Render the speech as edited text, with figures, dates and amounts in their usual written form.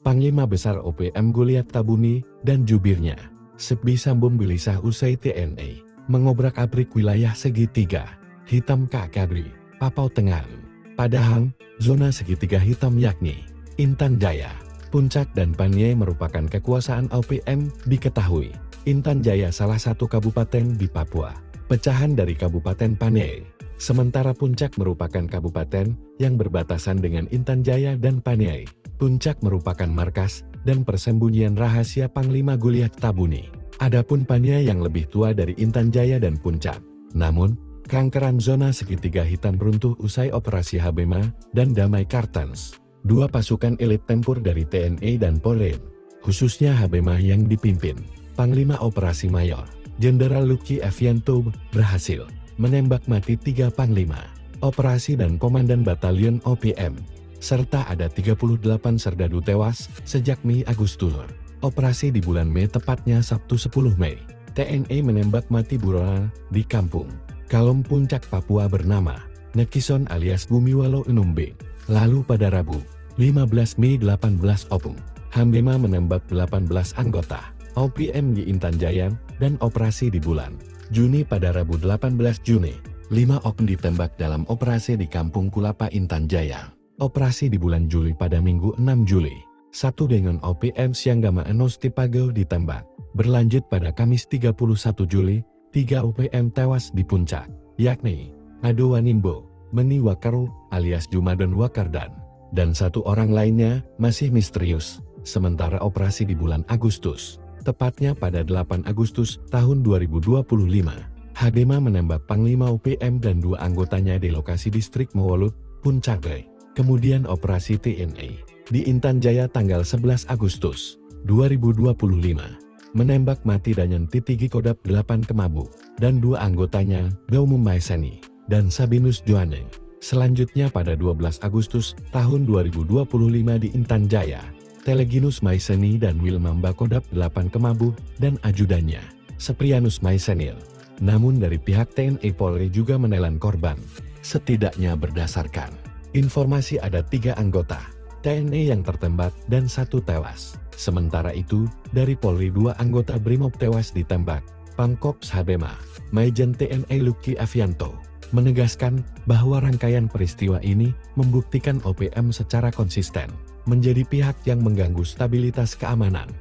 Panglima Besar OPM Goliat Tabuni dan jubirnya, Sebi Sambung gelisah usai TNI mengobrak-abrik wilayah segitiga hitam KKBRI, Papua Tengah. Padahal, zona segitiga hitam yakni Intan Jaya, Puncak dan Paniai merupakan kekuasaan OPM. Diketahui, Intan Jaya salah satu kabupaten di Papua, pecahan dari Kabupaten Paniai. Sementara Puncak merupakan kabupaten yang berbatasan dengan Intan Jaya dan Paniai. Puncak merupakan markas dan persembunyian rahasia Panglima Goliat Tabuni. Adapun Paniai yang lebih tua dari Intan Jaya dan Puncak. Namun, keangkeran zona segitiga hitam runtuh usai operasi Habema dan Damai Kartens. Dua pasukan elit tempur dari TNI dan Polri, khususnya Habema yang dipimpin Panglima Operasi Mayor Jenderal Lucky Evianto, berhasil menembak mati 3 panglima operasi dan komandan batalion OPM. Serta ada 38 serdadu tewas sejak Mei Agustus. Operasi di bulan Mei, tepatnya Sabtu 10 Mei. TNI menembak mati buronan di kampung Kalom Puncak Papua bernama Nekison alias Gumiwalo Enumbe. Lalu pada Rabu, 15 Mei 18 Opung, Habema menembak 18 anggota OPM di Intan Jaya dan operasi di bulan Juni. Pada Rabu 18 Juni, 5 oknum ditembak dalam operasi di Kampung Kulapa Intan Jaya. Operasi di bulan Juli. Pada Minggu 6 Juli, 1 dengan OPM Sianggama Enos Tipagel ditembak. Berlanjut pada Kamis 31 Juli, 3 OPM tewas di Puncak, yakni Ado Wanimbo, Meni Wakaru alias Jumadon Wakardan, dan 1 orang lainnya masih misterius. Sementara operasi di bulan Agustus, tepatnya pada 8 Agustus tahun 2025, Habema menembak Panglima OPM dan 2 anggotanya di lokasi distrik Mowoluk, Puncak. Kemudian operasi TNI di Intan Jaya tanggal 11 Agustus 2025 menembak mati Danyen Titigi Kodap 8 Kemabu dan 2 anggotanya Daumum Maiseni dan Sabinus Joane. Selanjutnya pada 12 Agustus tahun 2025 di Intan Jaya, Teleginus Maiseni dan Wilmamba Kodap 8 Kemabu dan ajudannya Seprianus Maisenil. Namun dari pihak TNI Polri juga menelan korban. Setidaknya berdasarkan informasi ada 3 anggota TNI yang tertembak dan 1 tewas. Sementara itu, dari Polri 2 anggota BRIMOB tewas ditembak. Pangkops Habema, Maijen TNI Lucky Evianto, menegaskan bahwa rangkaian peristiwa ini membuktikan OPM secara konsisten menjadi pihak yang mengganggu stabilitas keamanan